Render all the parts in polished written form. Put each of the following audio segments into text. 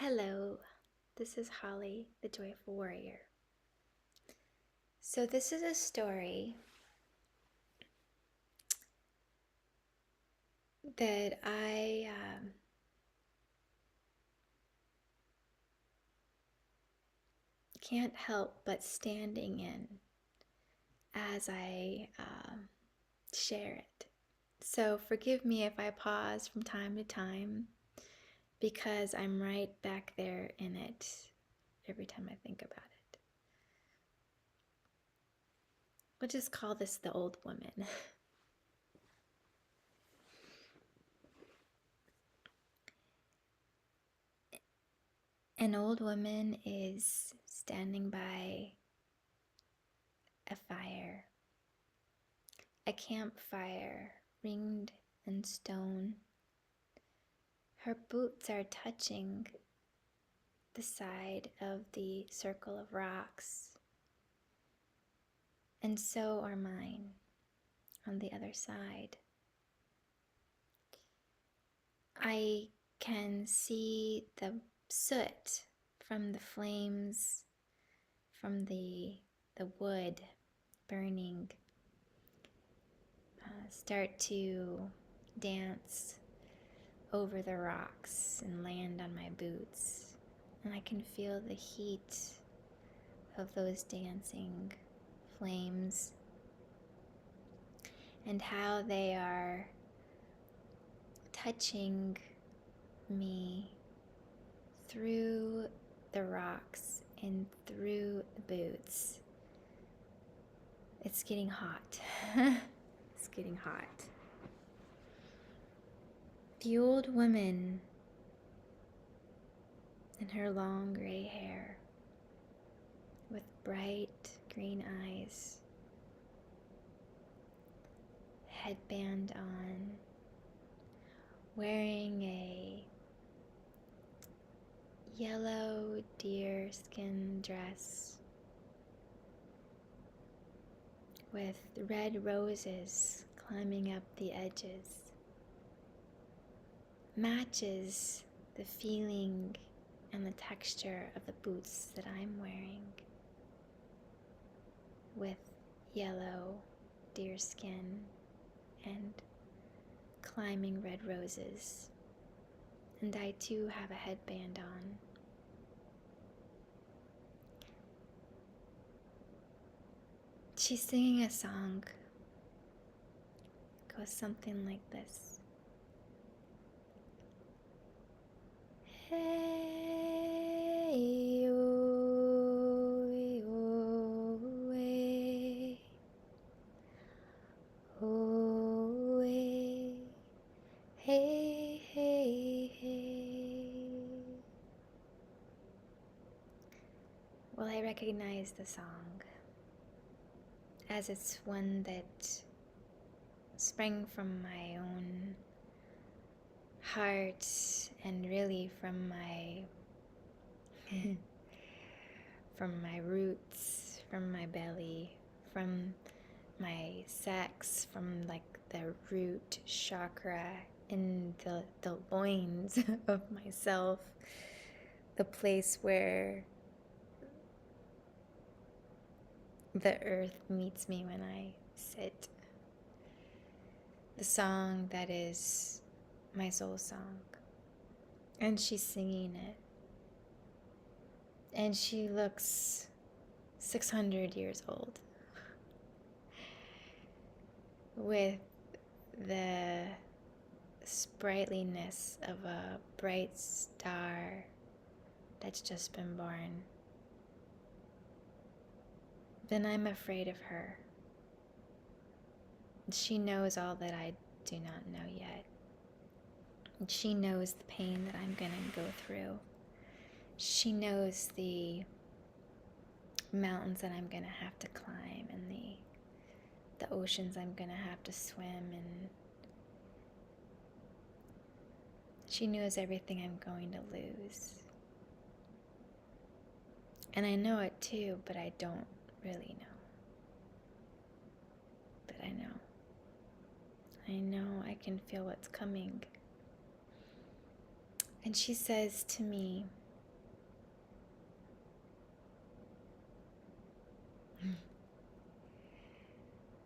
Hello, this is Holly, the Joyful Warrior. So, this is a story that I can't help but standing in as I share it. So, forgive me if I pause from time to time because I'm right back there in it every time I think about it. We'll just call this the old woman. An old woman is standing by a fire, a campfire ringed in stone. Her boots are touching the side of the circle of rocks, and so are mine on the other side. I can see the soot from the flames, from the wood burning, start to dance over the rocks and land on my boots. And I can feel the heat of those dancing flames and how they are touching me through the rocks and through the boots. It's getting hot. It's getting hot. The old woman in her long gray hair with bright green eyes, headband on, wearing a yellow deerskin dress with red roses climbing up the edges, matches the feeling and the texture of the boots that I'm wearing with yellow deerskin and climbing red roses. And I too have a headband on. She's singing a song. It goes something like this. Hey, oh, oh, hey, hey, hey. Well, I recognize the song as it's one that sprang from my own heart and really from my from my roots, from my belly, from my sex, from like the root chakra in the loins of myself, the place where the earth meets me when I sit. The song that is my soul song. And she's singing it. And she looks 600 years old with the sprightliness of a bright star that's just been born. Then I'm afraid of her. She knows all that I do not know yet. She knows the pain that I'm going to go through. She knows the mountains that I'm going to have to climb and the oceans I'm going to have to swim in. She knows everything I'm going to lose. And I know it too, but I don't really know. But I know. I know I can feel what's coming. And she says to me,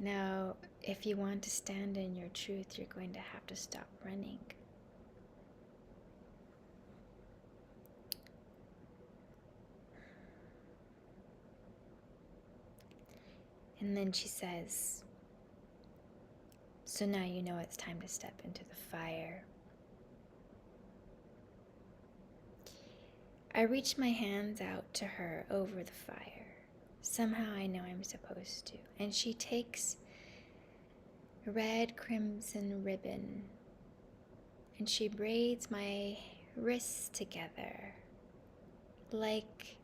Now, if you want to stand in your truth, you're going to have to stop running. And then she says, so now you know it's time to step into the fire. I reach my hands out to her over the fire. Somehow I know I'm supposed to. And she takes a red crimson ribbon and she braids my wrists together like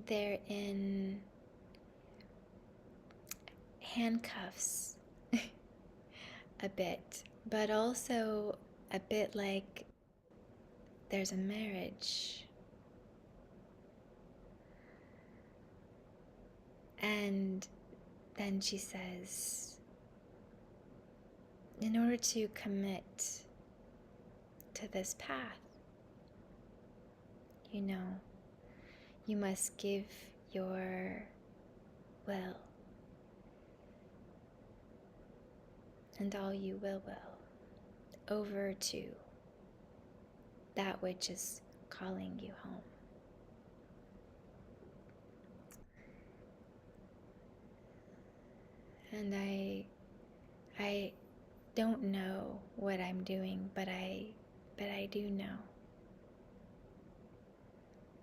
they're in handcuffs a bit, but also a bit like there's a marriage. And then she says, in order to commit to this path, you know, you must give your will and all you will over to that which is calling you home. And I don't know what I'm doing, but I do know.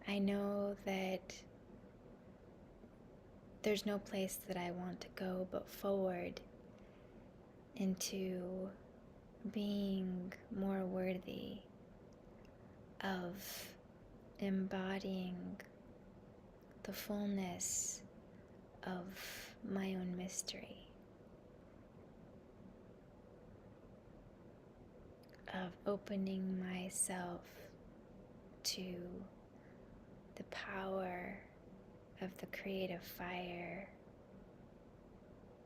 I know that there's no place that I want to go but forward into being more worthy of embodying the fullness of my own mystery, of opening myself to the power of the creative fire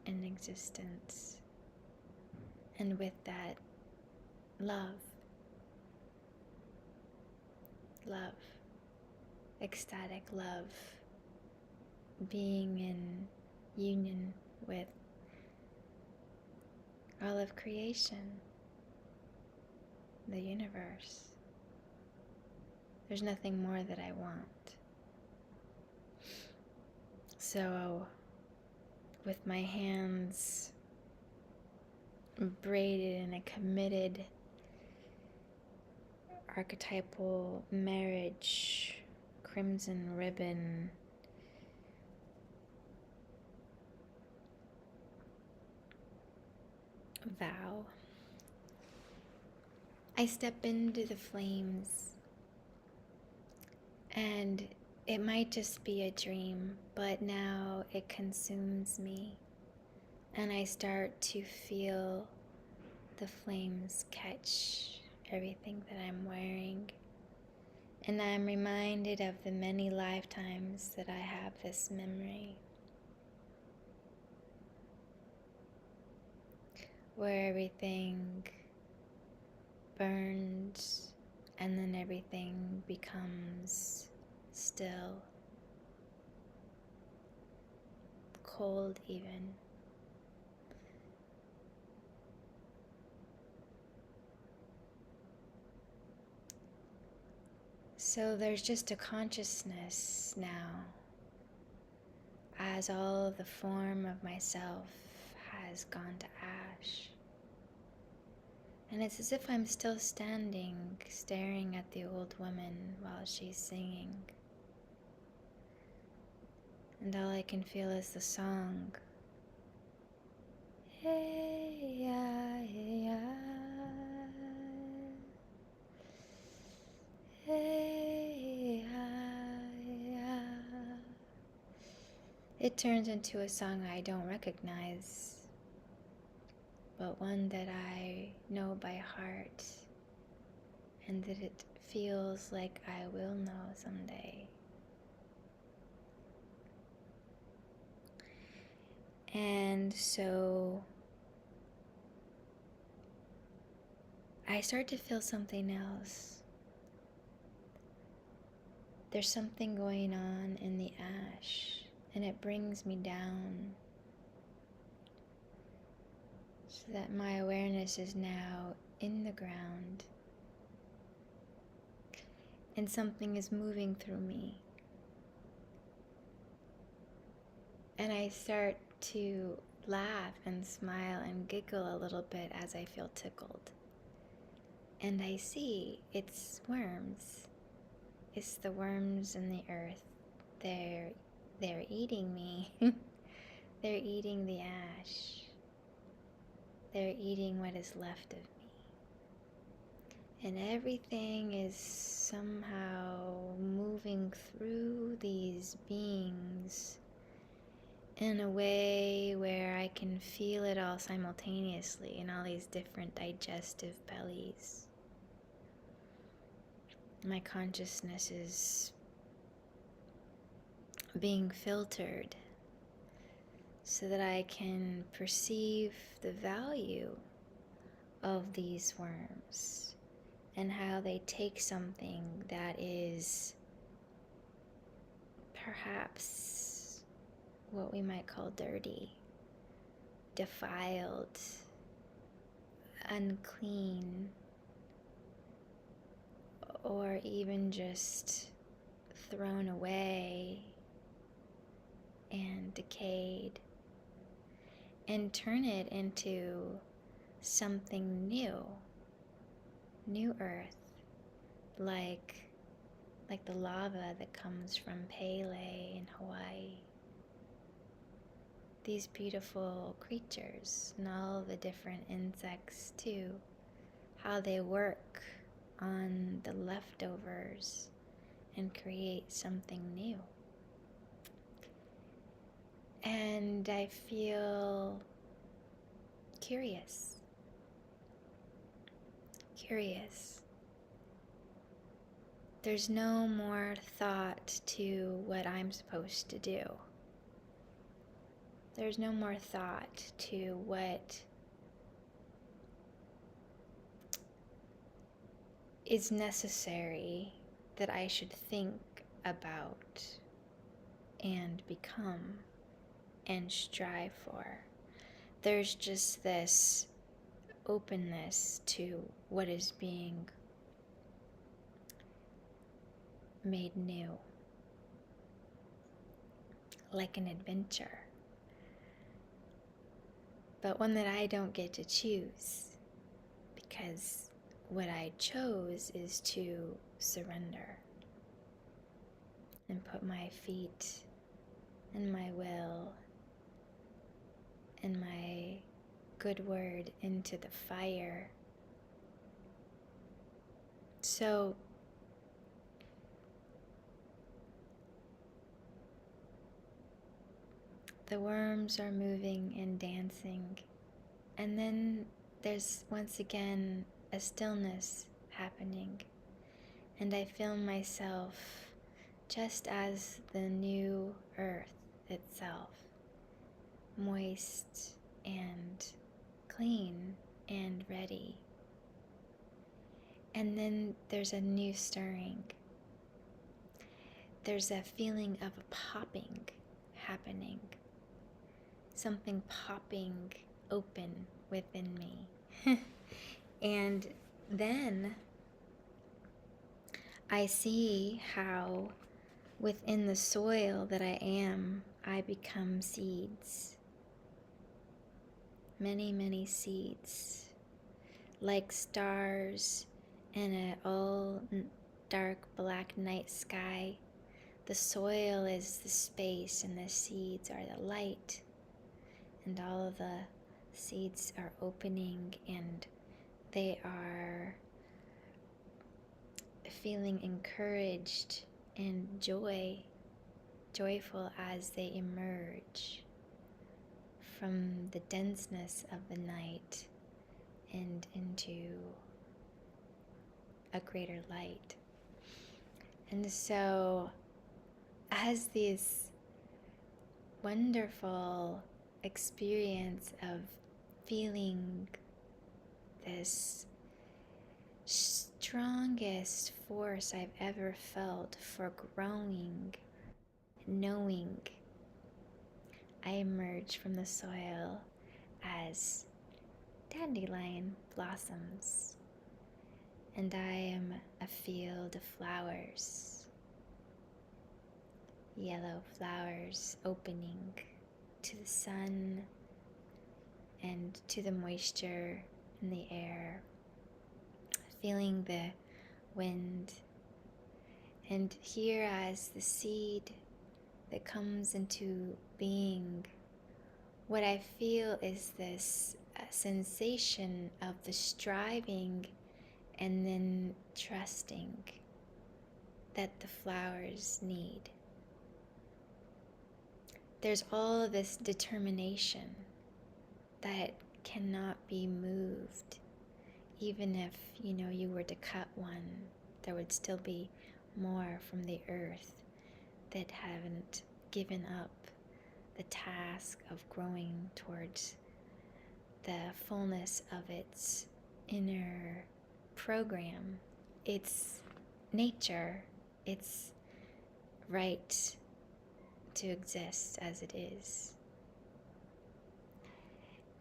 in existence, and with that, love, ecstatic love, being in union with all of creation, the universe. There's nothing more that I want. So, with my hands braided in a committed archetypal marriage crimson ribbon, vow, I step into the flames, and it might just be a dream, but now it consumes me, and I start to feel the flames catch everything that I'm wearing, and I'm reminded of the many lifetimes that I have this memory, where everything burns and then everything becomes still, cold even. So there's just a consciousness now, as all of the form of myself has gone to ash. And it's as if I'm still standing, staring at the old woman while she's singing. And all I can feel is the song. Hey, ya, hey, ya. Hey, ya, ya. It turns into a song I don't recognize, but one that I know by heart, and that it feels like I will know someday. And so I start to feel something else. There's something going on in the ash, and it brings me down. so that my awareness is now in the ground and something is moving through me. And I start to laugh and smile and giggle a little bit as I feel tickled. And I see it's worms. It's the worms in the earth. They're eating me. They're eating the ash. They're eating what is left of me. And everything is somehow moving through these beings in a way where I can feel it all simultaneously in all these different digestive bellies. My consciousness is being filtered so that I can perceive the value of these worms and how they take something that is perhaps what we might call dirty, defiled, unclean, or even just thrown away and decayed, and turn it into something new earth, like the lava that comes from Pele in Hawaii. These beautiful creatures and all the different insects too, how they work on the leftovers and create something new. And I feel curious. There's no more thought to what I'm supposed to do. There's no more thought to what is necessary that I should think about and become and strive for. There's just this openness to what is being made new, like an adventure, but one that I don't get to choose, because what I chose is to surrender and put my feet and my will and my good word into the fire. So the worms are moving and dancing, and then there's once again a stillness happening, and I feel myself just as the new earth itself, moist and clean and ready. And then there's a new stirring. There's a feeling of a popping happening, something popping open within me. And then I see how within the soil that I am, I become seeds. Many, many seeds, like stars in an all dark black night sky. The soil is the space and the seeds are the light, and all of the seeds are opening and they are feeling encouraged and joyful as they emerge from the denseness of the night and into a greater light. And so as this wonderful experience of feeling this strongest force I've ever felt for growing, knowing, I emerge from the soil as dandelion blossoms, and I am a field of flowers, yellow flowers opening to the sun and to the moisture in the air, feeling the wind. And here, as the seed that comes into being, what I feel is this sensation of the striving and then trusting that the flowers need. There's all of this determination that cannot be moved. Even if, you were to cut one, there would still be more from the earth that haven't given up the task of growing towards the fullness of its inner program. It's nature. It's right to exist as it is.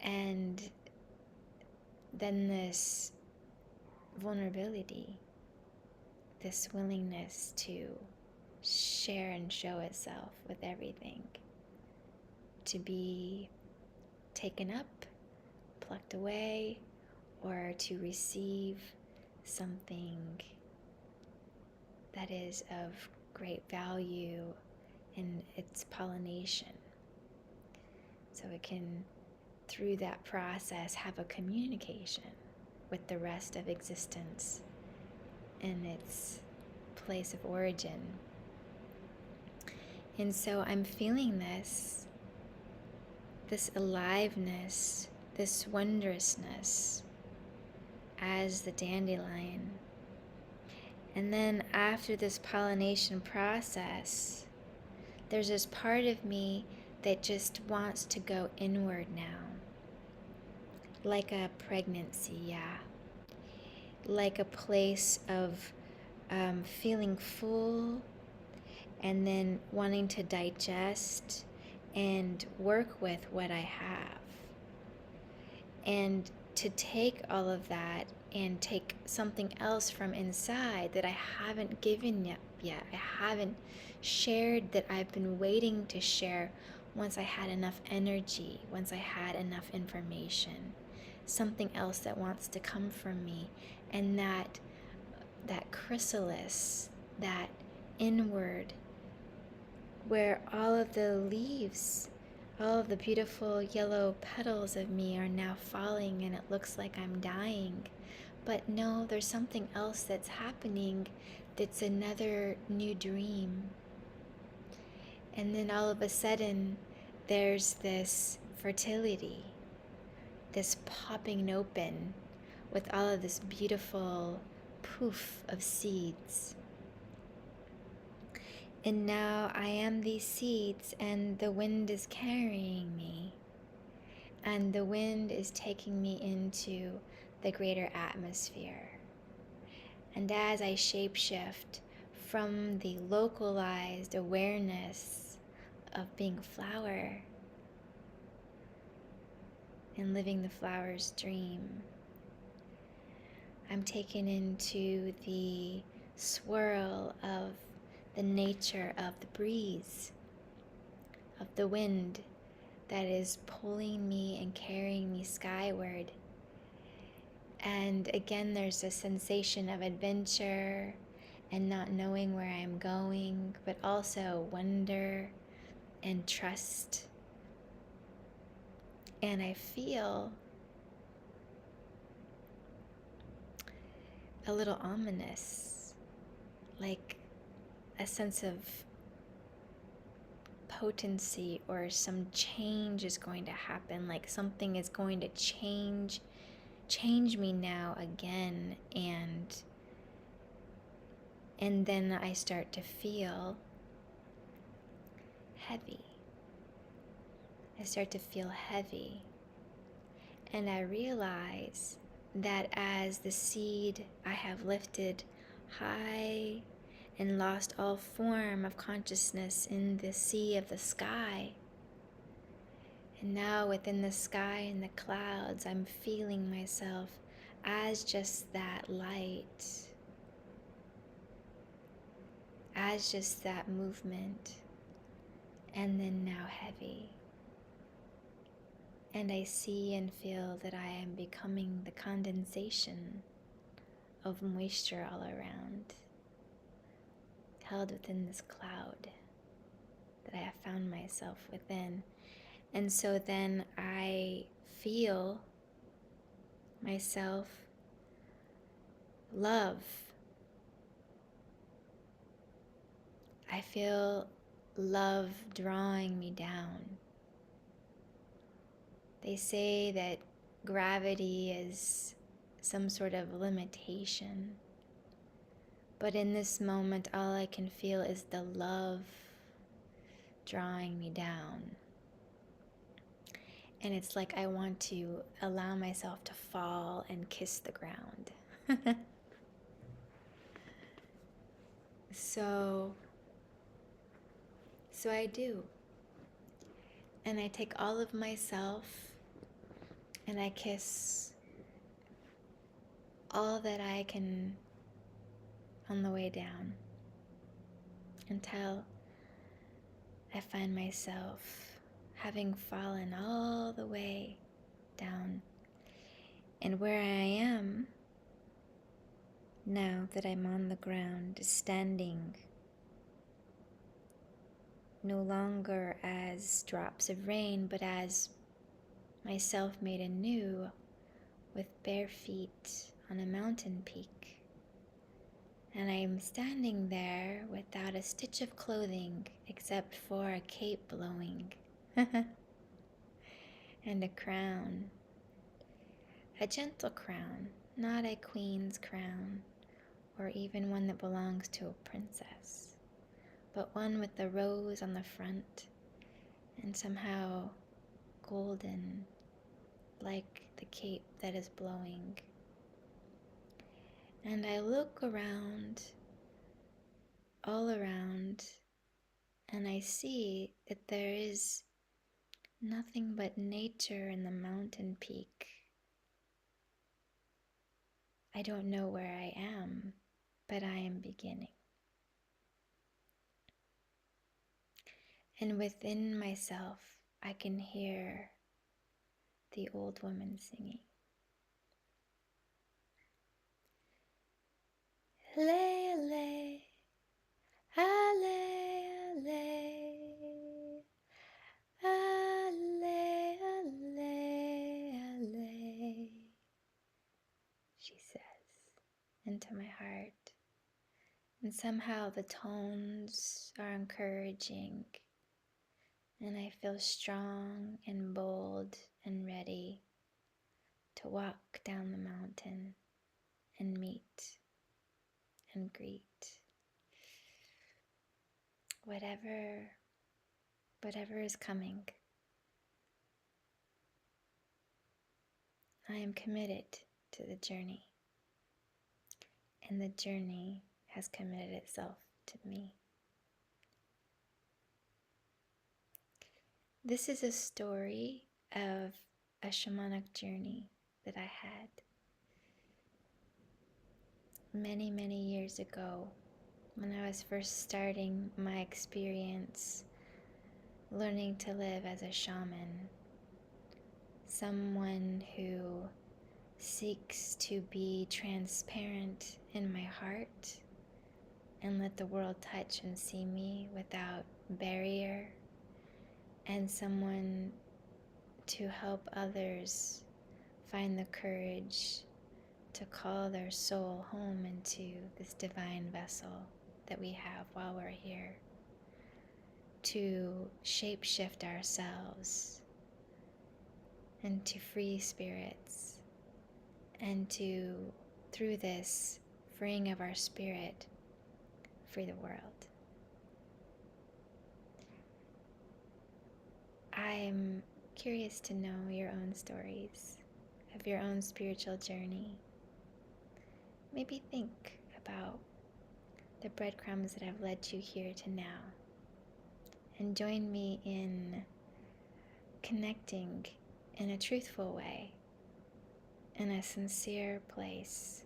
And then this vulnerability, this willingness to share and show itself with everything, to be taken up, plucked away, or to receive something that is of great value in its pollination. So it can, through that process, have a communication with the rest of existence in its place of origin. And so I'm feeling this aliveness, this wondrousness as the dandelion. And then after this pollination process, there's this part of me that just wants to go inward now. Like a pregnancy, yeah. Like a place of feeling full and then wanting to digest and work with what I have. And to take all of that and take something else from inside that I haven't given yet. I haven't shared, that I've been waiting to share once I had enough energy, once I had enough information. Something else that wants to come from me. And that chrysalis, that inward, where all of the leaves, all of the beautiful yellow petals of me are now falling and it looks like I'm dying. But no, there's something else that's happening that's another new dream. And then all of a sudden, there's this fertility, this popping open with all of this beautiful poof of seeds. And now I am these seeds, and the wind is carrying me. And the wind is taking me into the greater atmosphere. And as I shapeshift from the localized awareness of being a flower and living the flower's dream, I'm taken into the swirl of the nature of the breeze, of the wind that is pulling me and carrying me skyward. And again, there's a sensation of adventure and not knowing where I'm going, but also wonder and trust. And I feel a little ominous, like a sense of potency, or some change is going to happen, like something is going to change me now again. And then I start to feel heavy. I start to feel heavy. And I realize that as the seed I have lifted high and lost all form of consciousness in the sea of the sky, And now within the sky and the clouds, I'm feeling myself as just that light, as just that movement, and then now heavy. And I see and feel that I am becoming the condensation of moisture all around, held within this cloud that I have found myself within. And so then I feel myself love. I feel love drawing me down. They say that gravity is some sort of limitation. But in this moment, all I can feel is the love drawing me down. And it's like I want to allow myself to fall and kiss the ground. So I do. And I take all of myself and I kiss all that I can on the way down until I find myself having fallen all the way down. And where I am now that I'm on the ground, standing no longer as drops of rain, but as myself made anew with bare feet on a mountain peak. And I'm standing there without a stitch of clothing except for a cape blowing and a crown, a gentle crown, not a queen's crown or even one that belongs to a princess, but one with the rose on the front and somehow golden like the cape that is blowing. And I look around, all around, and I see that there is nothing but nature in the mountain peak. I don't know where I am, but I am beginning. And within myself, I can hear the old woman singing. Ale, ale, ale, ale, ale, ale, ale, she says into my heart. And somehow the tones are encouraging, and I feel strong and bold and ready to walk down the mountain and meet and greet whatever is coming. I am committed to the journey, and the journey has committed itself to me. This is a story of a shamanic journey that I had many, many years ago when I was first starting my experience learning to live as a shaman, someone who seeks to be transparent in my heart and let the world touch and see me without barrier, and someone to help others find the courage to call their soul home into this divine vessel that we have while we're here, to shape-shift ourselves and to free spirits, and to, through this freeing of our spirit, free the world. I'm curious to know your own stories of your own spiritual journey. Maybe think about the breadcrumbs that have led you here to now, and join me in connecting in a truthful way, in a sincere place,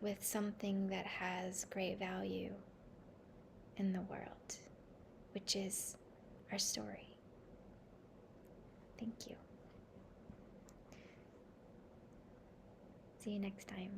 with something that has great value in the world, which is our story. Thank you. See you next time.